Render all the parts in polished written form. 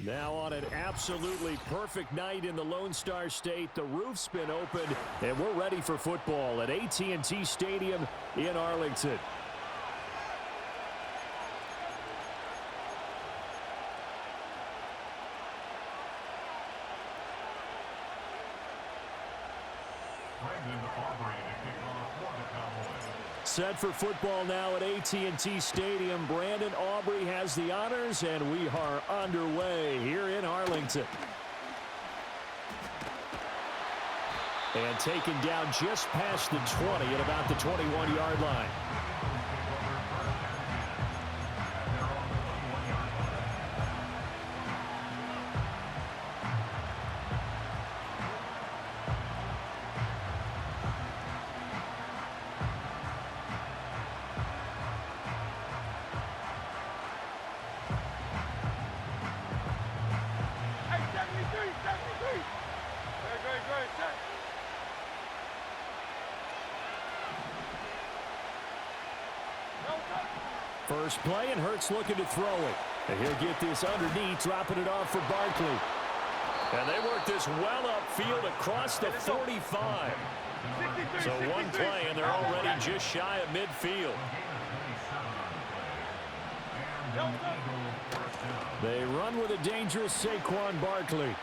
Now on an absolutely perfect night in the Lone Star State, the roof's been opened, and we're ready for football at AT&T Stadium in Arlington. Set for football now at AT&T Stadium. Brandon Aubrey has the honors, and we are underway here in Arlington. And taken down just past the 20 at about the 21-yard line. First play, and Hurts looking to throw it. And he'll get this underneath, dropping it off for Barkley. And they work this well upfield across the 45. So one play, and they're already just shy of midfield. They run with a dangerous Saquon Barkley.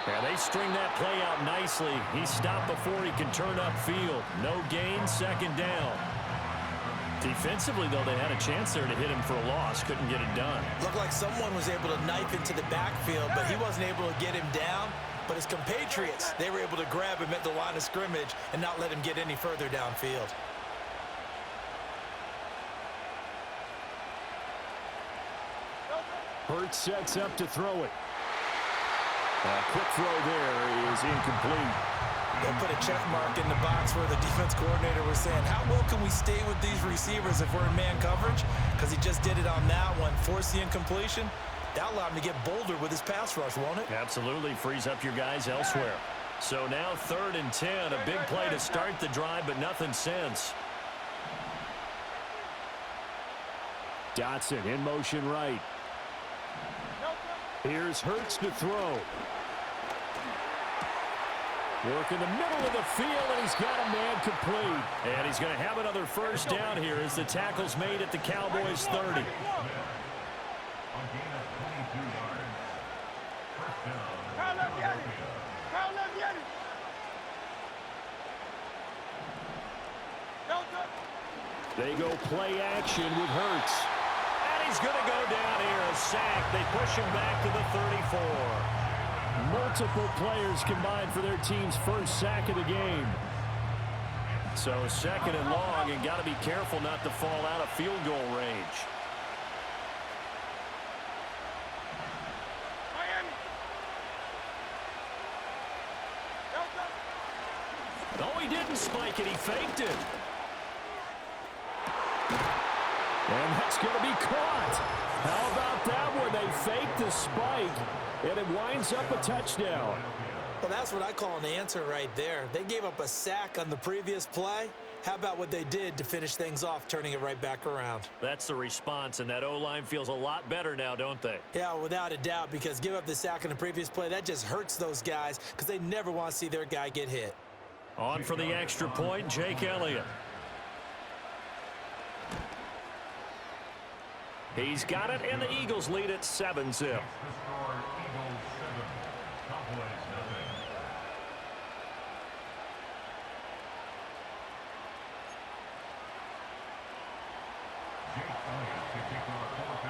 And they string that play out nicely. He's stopped before he can turn upfield. No gain, second down. Defensively, though, they had a chance there to hit him for a loss. Couldn't get it done. Looked like someone was able to knife into the backfield, but he wasn't able to get him down. But his compatriots, they were able to grab him at the line of scrimmage and not let him get any further downfield. Hurts sets up to throw it. A quick throw there is incomplete. They'll put a check mark in the box where the defense coordinator was saying, how well can we stay with these receivers if we're in man coverage? Because he just did it on that one, forced the incompletion. That allowed him to get bolder with his pass rush, won't it? Absolutely, frees up your guys elsewhere. So now 3rd and 10, a big play to start the drive, but nothing since. Dotson in motion right. Here's Hurts to throw. Work in the middle of the field, and he's got a man complete. And he's going to have another first down here as the tackle's made at the Cowboys' 30. They go play action with Hurts. And he's going to go down here, a sack. They push him back to the 34. Multiple players combined for their team's first sack of the game. So 2nd and long, and got to be careful not to fall out of field goal range. No, he didn't spike it. He faked it. And that's going to be caught. How about that one? They faked the spike, and it winds up a touchdown. Well, that's what I call an answer right there. They gave up a sack on the previous play. How about what they did to finish things off, turning it right back around? That's the response, and that O-line feels a lot better now, don't they? Yeah, without a doubt, because give up the sack on the previous play, that just hurts those guys because they never want to see their guy get hit. On for the extra point, Jake Elliott. He's got it, and the Eagles lead at 7-0.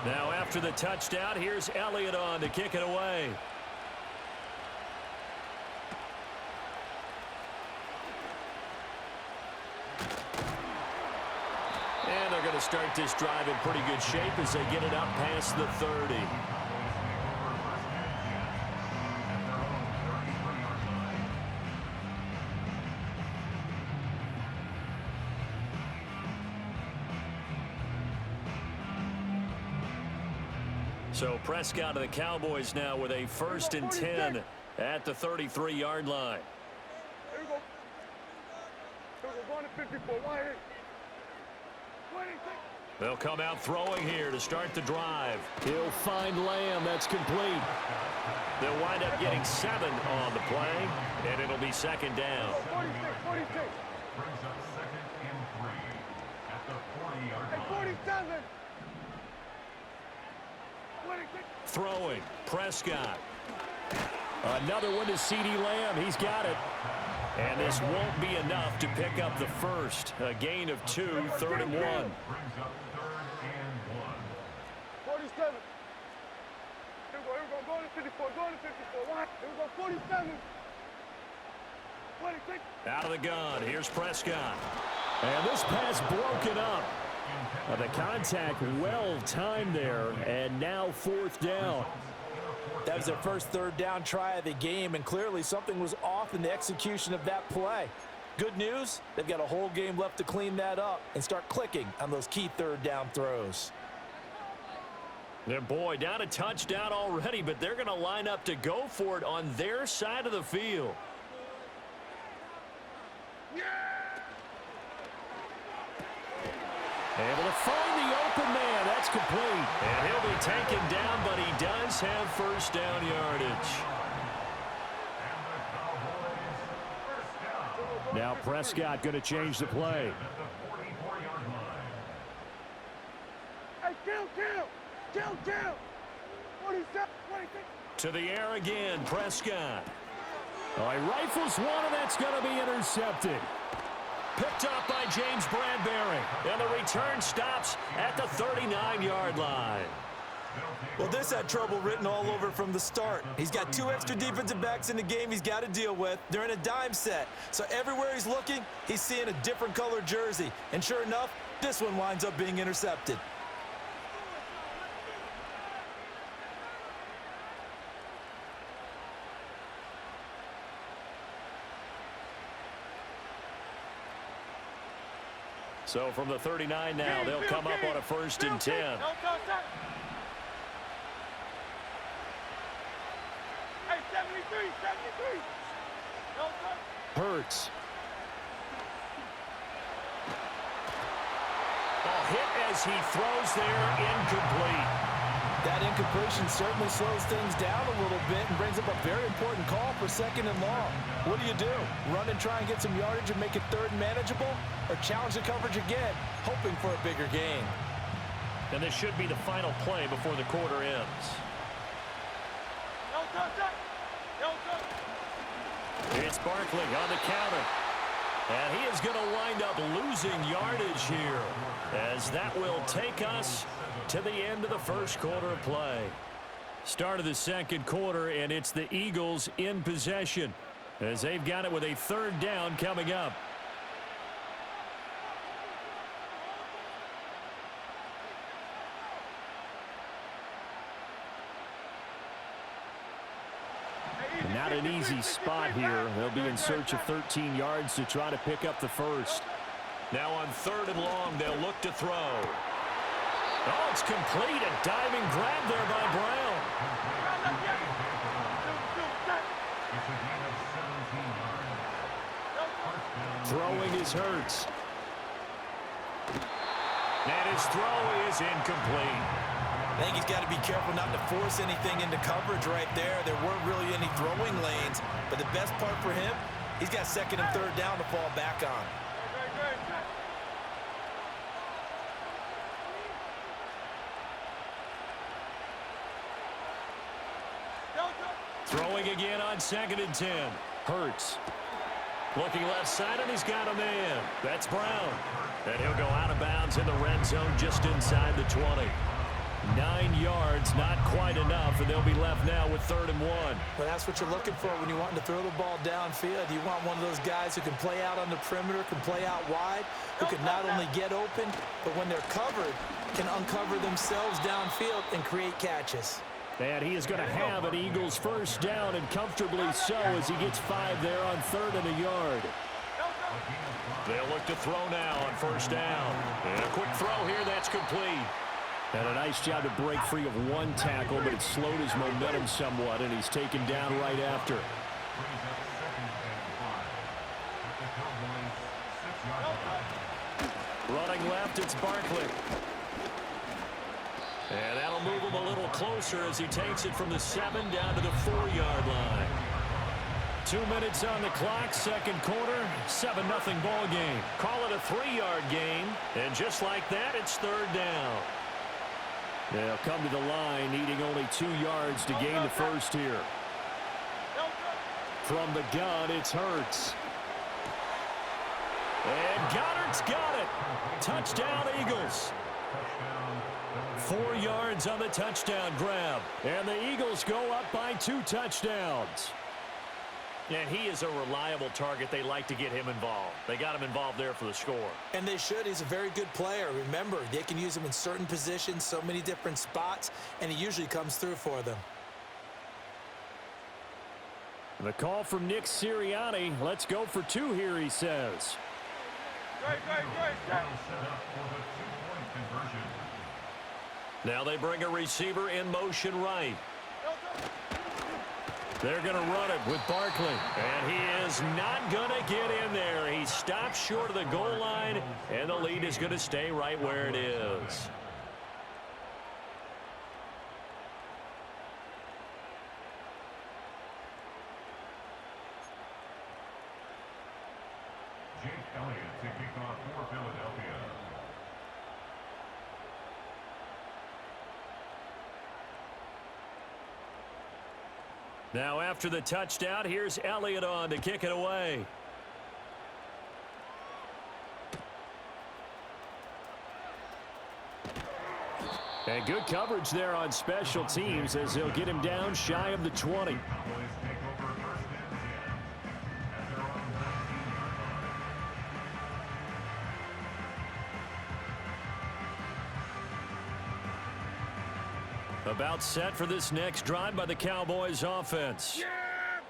Now after the touchdown, here's Elliott on to kick it away. And they're going to start this drive in pretty good shape as they get it up past the 30. So Prescott of the Cowboys now with a 1st and 10 at the 33-yard line. Here we go. Here we go. Going to 54. 1 hit. 26. They'll come out throwing here to start the drive. He'll find Lamb. That's complete. They'll wind up getting 7 on the play, and it'll be second down. 46. Brings up 2nd and 3 at the 40-yard line. 47. Throwing, Prescott. Another one to CeeDee Lamb. He's got it. And this won't be enough to pick up the first. A gain of 2, 3rd and 1. Brings up 3rd and 1. 47. Here we go. Go to 54. Go to 54. Here we go. 47. 26. Out of the gun. Here's Prescott. And this pass broken up. The contact well timed there, and now 4th down. That was their first 3rd down try of the game, and clearly something was off in the execution of that play. Good news, they've got a whole game left to clean that up and start clicking on those key 3rd down throws. Their boy down a touchdown already, but they're going to line up to go for it on their side of the field. Able to find the open man. That's complete. And he'll be taken down, but he does have first down yardage. Now Prescott going to change the play. Hey, kill. 47, 26. To the air again, Prescott. Oh, he rifles one, and that's going to be intercepted. Picked up by James Bradbury. And the return stops at the 39-yard line. Well, this had trouble written all over from the start. He's got 2 extra defensive backs in the game he's got to deal with. They're in a dime set. So everywhere he's looking, he's seeing a different color jersey. And sure enough, this one winds up being intercepted. So from the 39 now, they'll come up on a 1st and 10. Hey, 73. Hurts. A hit as he throws there, incomplete. That incompletion certainly slows things down a little bit and brings up a very important call for 2nd and long. What do? Run and try and get some yardage and make it 3rd and manageable? Or challenge the coverage again, hoping for a bigger gain? And this should be the final play before the quarter ends. It's Barkley on the counter. And he is going to wind up losing yardage here, as that will take us to the end of the 1st quarter of play. Start of the 2nd quarter, and it's the Eagles in possession, as they've got it with a 3rd down coming up. Not an easy spot here. They'll be in search of 13 yards to try to pick up the first. Now on 3rd and long, they'll look to throw. Oh, it's complete. A diving grab there by Brown. Throwing is Hurts. And his throw is incomplete. I think he's got to be careful not to force anything into coverage right there. There weren't really any throwing lanes, but the best part for him, he's got 2nd and 3rd down to fall back on. Throwing again on 2nd and 10. Hurts. Looking left side, and he's got a man. That's Brown. And he'll go out of bounds in the red zone just inside the 20. 9 yards, not quite enough, and they'll be left now with 3rd and 1. Well, that's what you're looking for when you're wanting to throw the ball downfield. You want one of those guys who can play out on the perimeter, can play out wide, who can not only get open, but when they're covered, can uncover themselves downfield and create catches. And he is going to have an Eagles 1st down, and comfortably so, as he gets 5 there on 3rd and a yard. They'll look to throw now on 1st down. And a quick throw here, that's complete. And a nice job to break free of one tackle, but it slowed his momentum somewhat, and he's taken down right after. Running left, it's Barkley. And that'll move him a little closer as he takes it from the 7 down to the 4-yard line. 2 minutes on the clock, second quarter, 7-0 ball game. Call it a 3-yard gain, and just like that, it's third down. They'll come to the line, needing only 2 yards to gain the first here. From the gun, it's Hurts. And Goddard's got it. Touchdown, Eagles. 4 yards on the touchdown grab. And the Eagles go up by 2 touchdowns. And he is a reliable target. They like to get him involved. They got him involved there for the score. And they should. He's a very good player. Remember, they can use him in certain positions, so many different spots, and he usually comes through for them. The call from Nick Sirianni. Let's go for 2 here, he says. Great. Now they bring a receiver in motion right. They're going to run it with Barkley. And he is not going to get in there. He stops short of the goal line, and the lead is going to stay right where it is. Jake Elliott to kick off for Philadelphia. Now after the touchdown, here's Elliott on to kick it away. And good coverage there on special teams as they'll get him down shy of the 20. Cowboys take over first and 10 at their own 19-yard line. About set for this next drive by the Cowboys offense.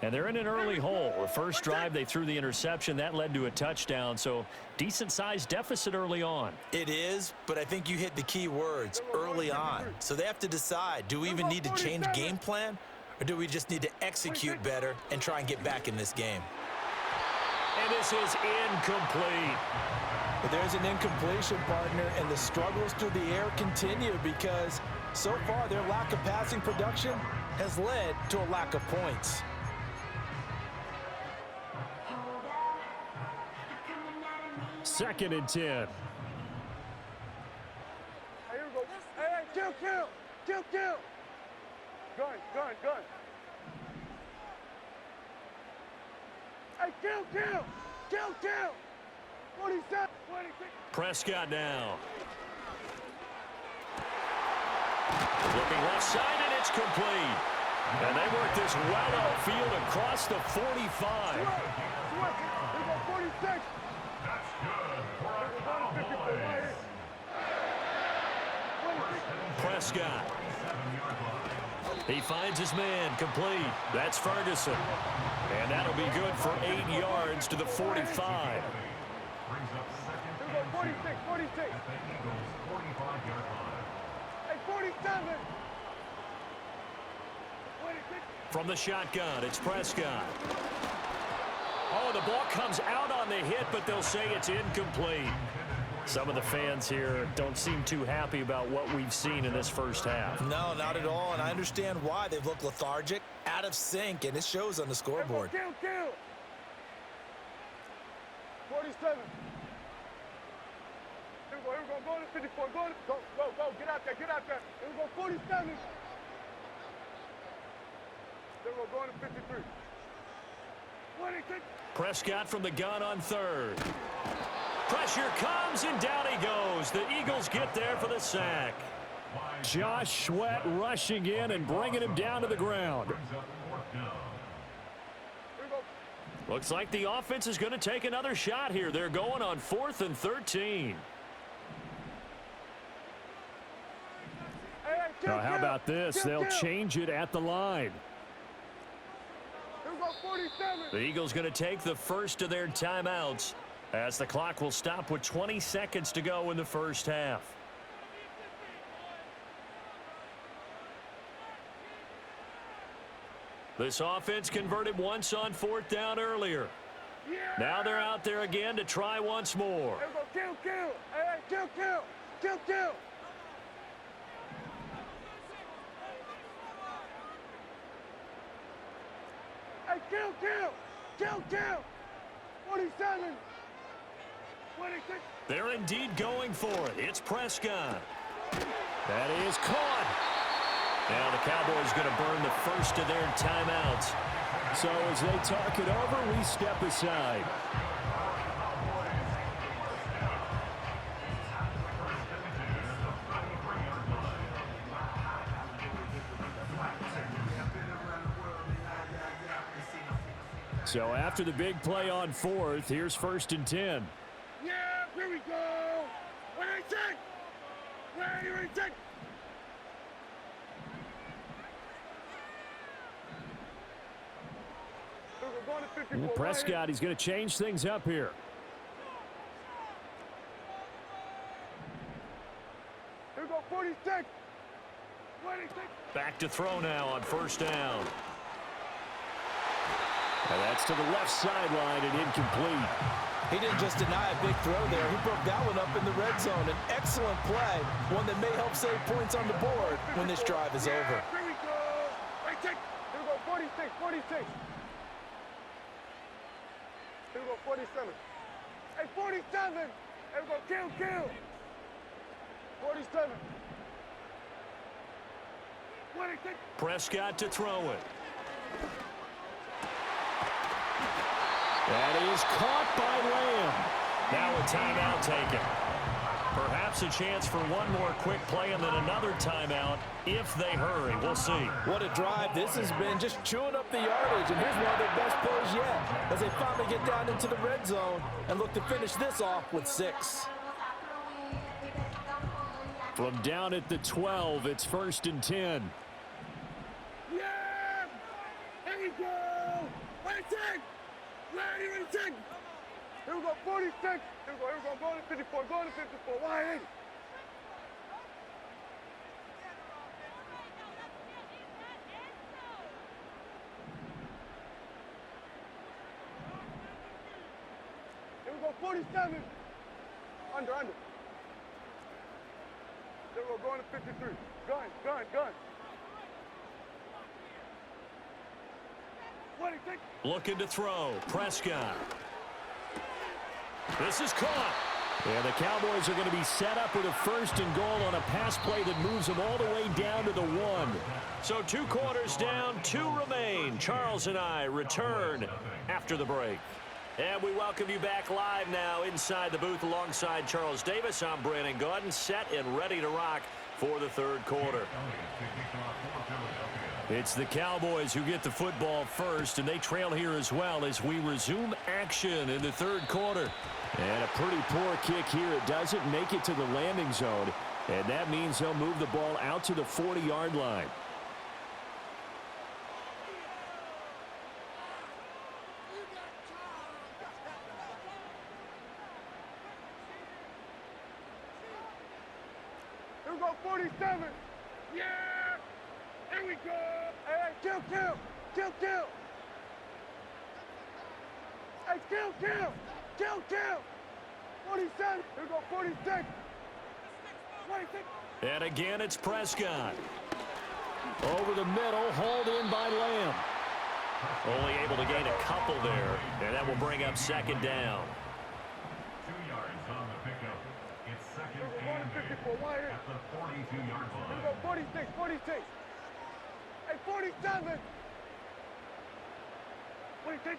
And they're in an early hole. The first drive, they threw the interception. That led to a touchdown, so decent-sized deficit early on. It is, but I think you hit the key words, early on. So they have to decide, do we even need to change game plan, or do we just need to execute better and try and get back in this game? And this is incomplete. But there's an incompletion, partner, and the struggles through the air continue because so far their lack of passing production has led to a lack of points. Second and 10. Hey, here we go. Hey, kill. Gun. Hey, kill. 47, 26. Prescott now. Looking left side, and it's complete. And they work this well outfield across the 45. Here we go, 46. That's good for a Cowboys. Prescott. He finds his man, complete. That's Ferguson. And that'll be good for 8 yards to the 45. Brings up second Here we go, and 46. at the Eagles' 45-yard line. Hey, 47. 26. From the shotgun, it's Prescott. Oh, the ball comes out on the hit, but they'll say it's incomplete. Some of the fans here don't seem too happy about what we've seen in this first half. No, not at all, and I understand why. They've looked lethargic, out of sync, and it shows on the scoreboard. Kill. 47. Here we go. Go to 54. Go. Get out there. Here we go, 47. There we go, going to 53. 26. Prescott from the gun on third. Pressure comes, and down he goes. The Eagles get there for the sack. Josh Sweat rushing in and bringing him down to the ground. Brings up fourth down. Here we go. Looks like the offense is going to take another shot here. They're going on 4th and 13. Now, how about this? They'll change it at the line. Here we go, 47. The Eagles going to take the first of their timeouts as the clock will stop with 20 seconds to go in the first half. This offense converted once on 4th down earlier. Now they're out there again to try once more. Here we go, kill. Hey, kill. Hey, kill, kill, kill, kill. 47. 26. They're indeed going for it. It's Prescott. That is caught. Now the Cowboys going to burn the first of their timeouts. So as they talk it over, we step aside. So after the big play on fourth, here's 1st and 10. Yeah, here we go. What I said. Where you said. Prescott, he's going to change things up here. Here we go, 46. 26. Back to throw now on 1st down. And that's to the left sideline and incomplete. He didn't just deny a big throw there. He broke that one up in the red zone. An excellent play, one that may help save points on the board when this drive is over. Here we go. Right, take. Here we go, 46, 46. Here we go, 47. Hey, 47. Here we go, kill, kill. 47. 26. Prescott to throw it. That is caught by Lamb. Now a timeout taken. Perhaps a chance for one more quick play and then another timeout if they hurry. We'll see. What a drive this has been, just chewing up the yardage. And here's one of their best plays yet as they finally get down into the red zone and look to finish this off with 6. From down at the 12, it's 1st and 10. Yeah! Here we go! 26! Ready, 26! Here we go, 46! Here we go, going to 54, going to 54, 180! Here we go, 47! Under. Here we go, going to 53. Gun. 26. Looking to throw. Prescott. This is caught. And the Cowboys are going to be set up with a 1st and goal on a pass play that moves them all the way down to the 1. So 2 quarters down, 2 remain. Charles and I return after the break. And we welcome you back live now inside the booth alongside Charles Davis. I'm Brandon Gaudin, set and ready to rock for the 3rd quarter. It's the Cowboys who get the football first, and they trail here as well as we resume action in the 3rd quarter. And a pretty poor kick here. It doesn't make it to the landing zone, and that means they'll move the ball out to the 40-yard line. Here we go, 47. Yeah! Here we go! Hey, kill! Hey, kill! 47. Here we go, 46. 26. And again, it's Prescott. Over the middle, hauled in by Lamb. Only able to gain a couple there, and that will bring up 2nd down. 2 yards on the pickup. It's 2nd and 54, at the 42-yard line. Here we go, 46. Hey, 47. 26.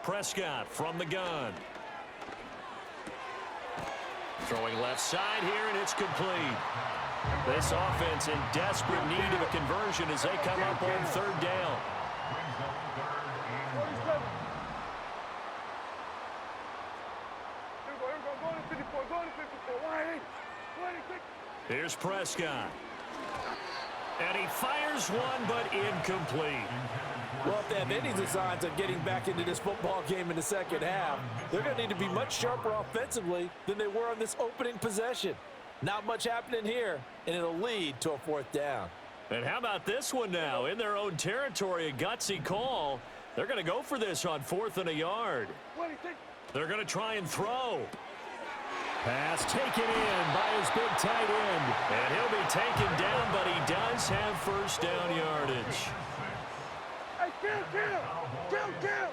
Prescott from the gun. Throwing left side here, and it's complete. This offense in desperate need of a conversion as they come up on 3rd down. 47. Here we go, going to 54, 180. 26. Here's Prescott. And he fires one, but incomplete. Well, if they have any designs of getting back into this football game in the 2nd half, they're going to need to be much sharper offensively than they were on this opening possession. Not much happening here, and it'll lead to a 4th down. And how about this one now? In their own territory, a gutsy call. They're going to go for this on 4th and a yard. 26. They're going to try and throw. Pass taken in by his big tight end. And he'll be taken down, but he does have 1st down yardage. Hey, Kill.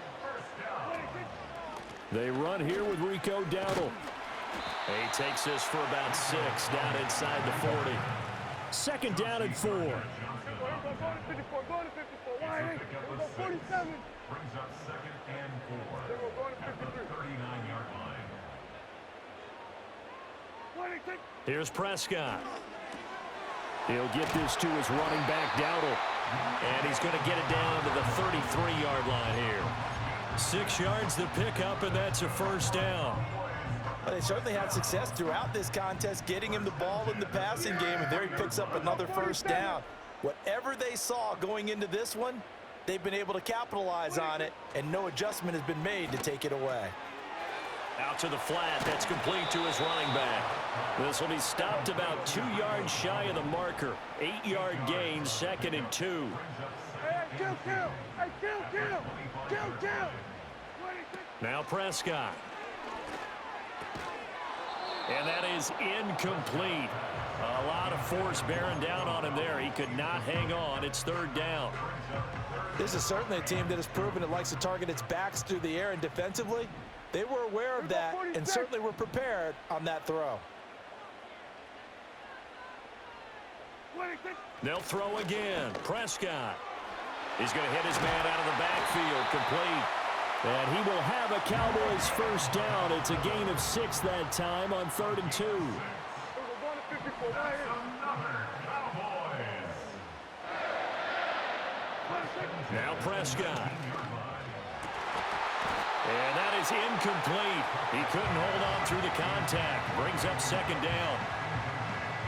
They run here with Rico Dowdle. He takes this for about 6 down inside the 40. Second down and 4. Go to 54. Why? Here we go, 47. Brings up second and 4. Here we go, going to At the 53. 39-yard line. Here's Prescott. He'll get this to his running back, Dowdle. And he's going to get it down to the 33-yard line here. 6 yards to pick up, and that's a first down. Well, they certainly had success throughout this contest, getting him the ball in the passing game, and there he picks up another first down. Whatever they saw going into this one, they've been able to capitalize on it, and no adjustment has been made to take it away. Out to the flat. That's complete to his running back. This will be stopped about 2 yards shy of the marker. 8-yard gain, second and 2. Hey, kill. Now Prescott. And that is incomplete. A lot of force bearing down on him there. He could not hang on. It's third down. This is certainly a team that has proven it likes to target its backs through the air, and defensively, they were aware of that and certainly were prepared on that throw. They'll throw again. Prescott. He's going to hit his man out of the backfield, complete. And he will have a Cowboys first down. It's a gain of 6 that time on 3rd and 2. Now Prescott. And that is incomplete. He couldn't hold on through the contact. Brings up second down.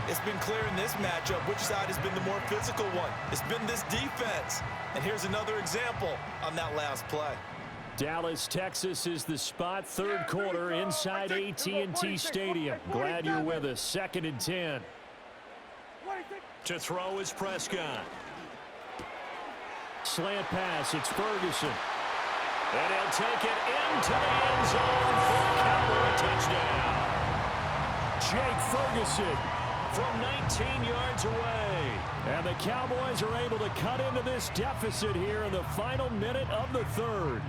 It's been clear in this matchup which side has been the more physical one. It's been this defense. And here's another example on that last play. Dallas, Texas is the spot. Third quarter inside AT&T Stadium. Glad you're with us. Second and 10. To throw is Prescott. Slant pass. It's Ferguson. And he'll take it into the end zone for a Cowboy touchdown. Jake Ferguson from 19 yards away. And the Cowboys are able to cut into this deficit here in the final minute of the third.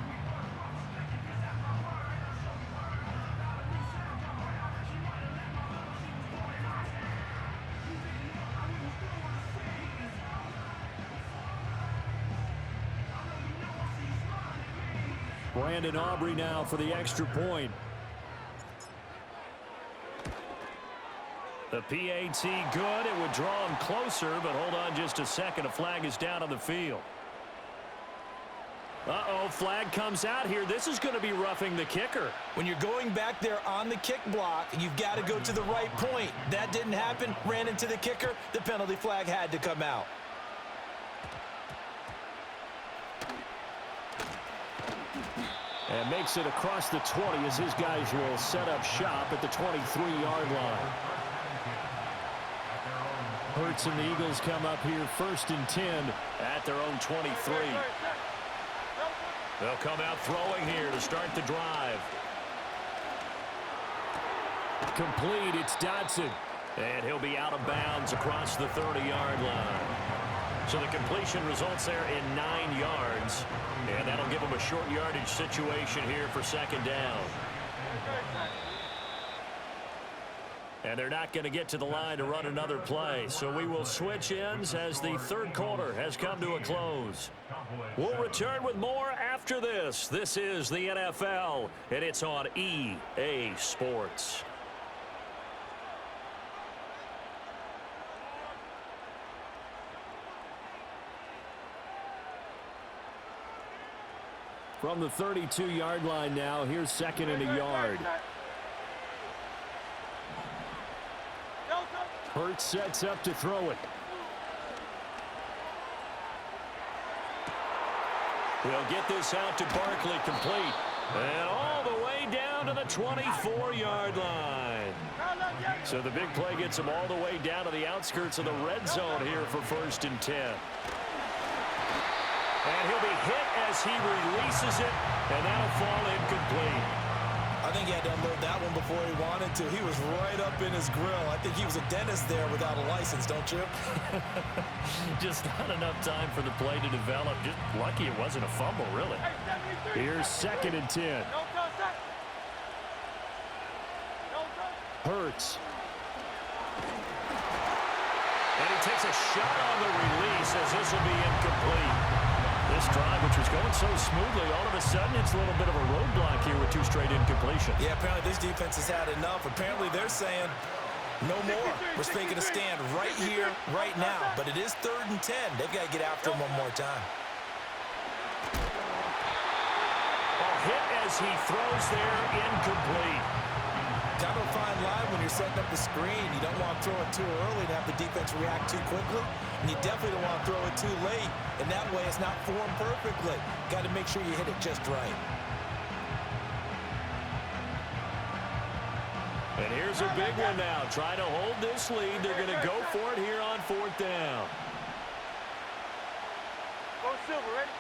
Brandon Aubrey now for the extra point. The PAT good. It would draw him closer, but hold on just a second. A flag is down on the field. Uh-oh, flag comes out here. This is going to be roughing the kicker. When you're going back there on the kick block, you've got to go to the right point. That didn't happen. Ran into the kicker. The penalty flag had to come out. And makes it across the 20 as his guys will set up shop at the 23-yard line. Hurts and the Eagles come up here first and 10 at their own 23. They'll come out throwing here to start the drive. Complete, it's Dotson. And he'll be out of bounds across the 30-yard line. So the completion results there in 9 yards. And that'll give them a short yardage situation here for second down. And they're not going to get to the line to run another play. So we will switch ends as the third quarter has come to a close. We'll return with more after this. This is the NFL, and it's on EA Sports. From the 32-yard line now, here's second and a yard. Hurts sets up to throw it. He'll get this out to Barkley, complete. And all the way down to the 24-yard line. So the big play gets him all the way down to the outskirts of the red zone here for first and 10. And he'll be hit as he releases it, and that'll fall incomplete. think he had to unload that one before he wanted to. He was right up in his grill. I think he was a dentist there without a license, don't you? Just not enough time for the play to develop. Just lucky it wasn't a fumble, really. Here's 2nd and 10. Hurts. And he takes a shot on the release as this will be incomplete. This drive, which was going so smoothly, all of a sudden it's a little bit of a roadblock here with 2 straight incompletions. Yeah, apparently this defense has had enough. Apparently they're saying no more. We're making a stand right here, right now. But it is 3rd and 10. They've got to get after him one more time. A hit as he throws there, incomplete. Kind of a fine line when you're setting up the screen. You don't want to throw it too early and have the defense react too quickly. And you definitely don't want to throw it too late. And that way it's not formed perfectly. Got to make sure you hit it just right. And here's a big one now. Trying to hold this lead. They're going to go for it here on 4th down. Go Silver, ready?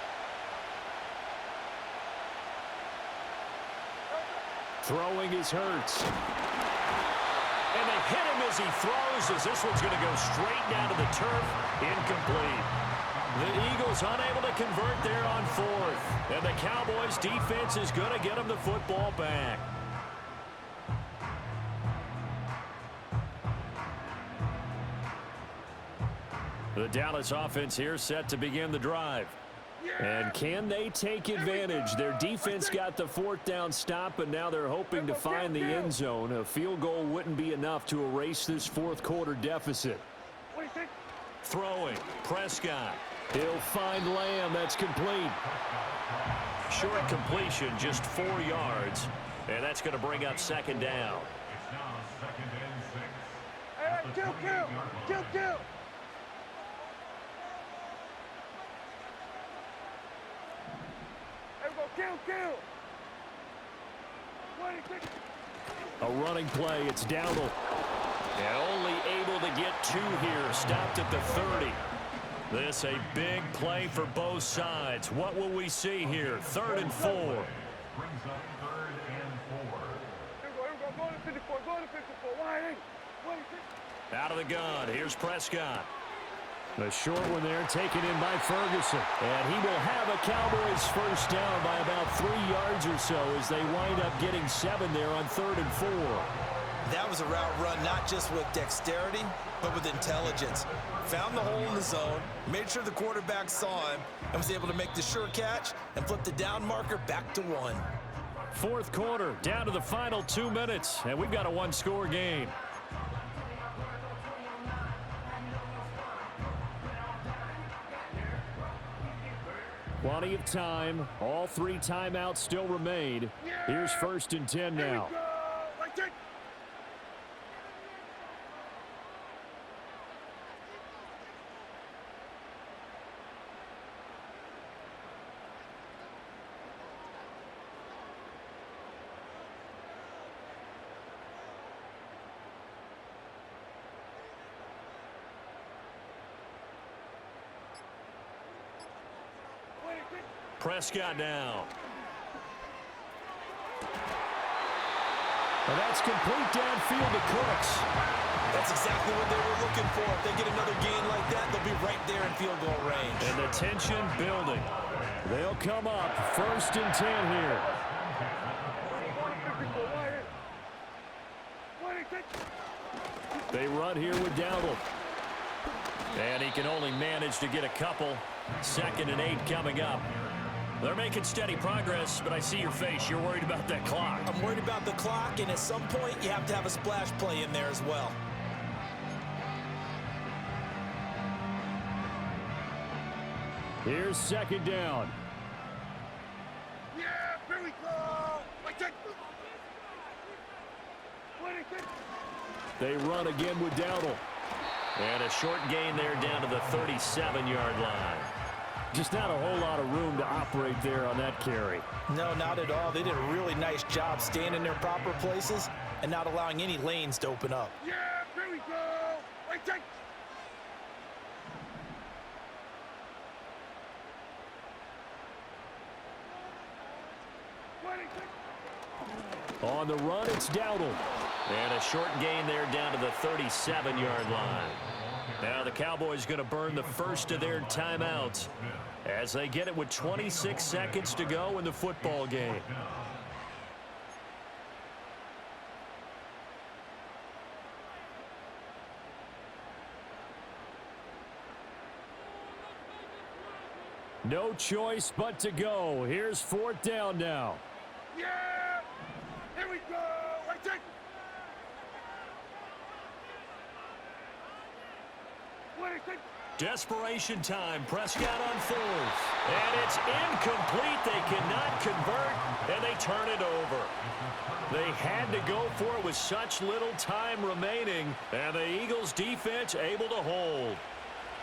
Throwing is Hurts. And they hit him as he throws, as this one's going to go straight down to the turf. Incomplete. The Eagles unable to convert there on 4th. And the Cowboys defense is going to get them the football back. The Dallas offense here set to begin the drive. And can they take advantage? Their defense got the 4th down stop, and now they're hoping to find the end zone. A field goal wouldn't be enough to erase this 4th quarter deficit. Throwing, Prescott. He'll find Lamb. That's complete. Short completion, just 4 yards. And that's going to bring up 2nd down. It's now 2nd and 6. Hey, kill. Kill. A running play. It's Dowdle. And only able to get 2 here. Stopped at the 30. This a big play for both sides. What will we see here? 3rd and 4. Brings up 3rd and 4. Here we go. Go to 54. Wide eight. Out of the gun. Here's Prescott. The short one there taken in by Ferguson. And he will have a Cowboys 1st down by about 3 yards or so as they wind up getting 7 there on 3rd and 4. That was a route run not just with dexterity, but with intelligence. Found the hole in the zone, made sure the quarterback saw him, and was able to make the sure catch and flip the down marker back to 1. 4th quarter, down to the final 2 minutes, and we've got a 1-score game. Plenty of time. All 3 timeouts still remain. Here's 1st and 10 now. Prescott now. And that's complete downfield to Cooks. That's exactly what they were looking for. If they get another gain like that, they'll be right there in field goal range. And the tension building. They'll come up 1st and 10 here. They run here with Dowdle. And he can only manage to get a couple. 2nd and 8 coming up. They're making steady progress, but I see your face. You're worried about that clock. I'm worried about the clock, and at some point, you have to have a splash play in there as well. Here's 2nd down. Yeah, here we go. They run again with Dowdle. And a short gain there down to the 37-yard line. Just not a whole lot of room to operate there on that carry. No, not at all. They did a really nice job staying in their proper places and not allowing any lanes to open up. Yeah, here we go. On the run, it's Dowdle. And a short gain there down to the 37-yard line. Now the Cowboys going to burn the first of their timeouts as they get it with 26 seconds to go in the football game. No choice but to go. Here's fourth down now. Yeah! Here we go! Right take! Desperation time. Prescott on fourth. And it's incomplete. They cannot convert, and they turn it over. They had to go for it with such little time remaining, and the Eagles defense able to hold.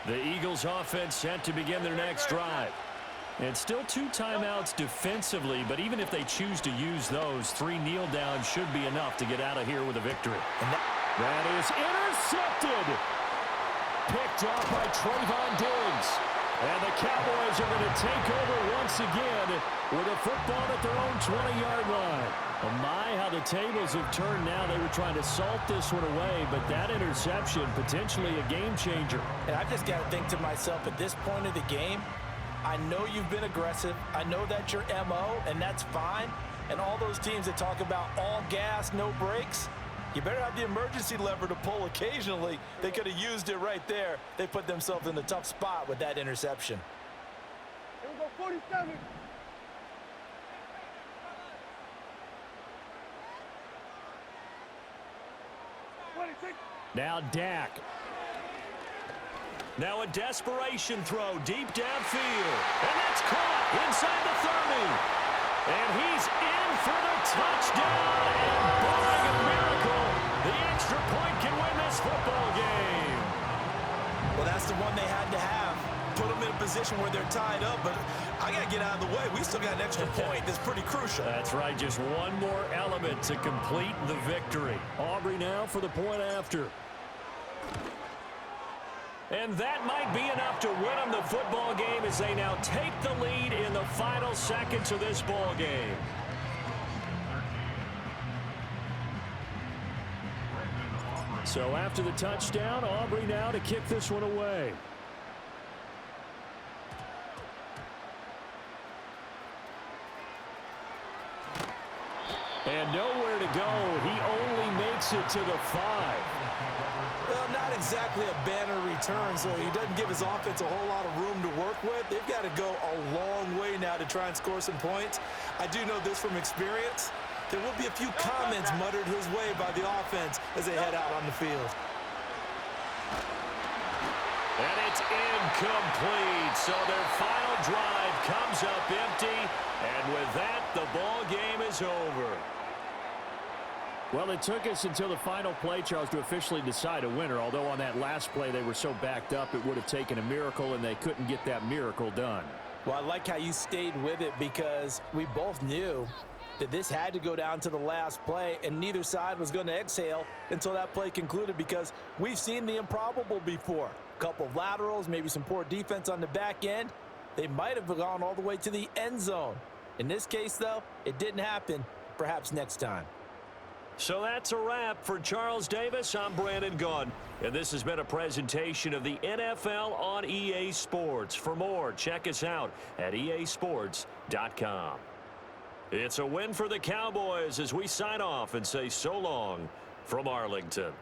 The Eagles offense set to begin their next drive. And still 2 timeouts defensively, but even if they choose to use those, 3 kneel downs should be enough to get out of here with a victory. That is intercepted. Picked off by Trayvon Diggs. And the Cowboys are going to take over once again with a football at their own 20-yard line. Oh my, how the tables have turned now. They were trying to salt this one away, but that interception, potentially a game changer. And I just got to think to myself, at this point of the game, I know you've been aggressive. I know that's your MO, and that's fine. And all those teams that talk about all gas, no brakes, you better have the emergency lever to pull occasionally. They could have used it right there. They put themselves in a tough spot with that interception. Here we go, 47. Now Dak. Now a desperation throw deep downfield. And that's caught inside the 30. And he's in for the touchdown. And barring a miracle, the extra point can win this football game. Well, that's the one they had to have. Put them in a position where they're tied up, but I got to get out of the way. We still got an extra point that's pretty crucial. That's right, just one more element to complete the victory. Aubrey now for the point after. And that might be enough to win them the football game as they now take the lead in the final seconds of this ball game. So after the touchdown, Aubrey now to kick this one away. And nowhere to go. He only makes it to the 5. Well, not exactly a banner return, so he doesn't give his offense a whole lot of room to work with. They've got to go a long way now to try and score some points. I do know this from experience. There will be a few comments muttered his way by the offense as they head out on the field. And it's incomplete. So their final drive comes up empty. And with that, the ball game is over. Well, it took us until the final play, Charles, to officially decide a winner. Although on that last play they were so backed up, it would have taken a miracle, and they couldn't get that miracle done. Well, I like how you stayed with it because we both knew that this had to go down to the last play, and neither side was going to exhale until that play concluded because we've seen the improbable before. A couple of laterals, maybe some poor defense on the back end. They might have gone all the way to the end zone. In this case, though, it didn't happen. Perhaps next time. So that's a wrap for Charles Davis. I'm Brandon Gunn, and this has been a presentation of the NFL on EA Sports. For more, check us out at easports.com. It's a win for the Cowboys as we sign off and say so long from Arlington.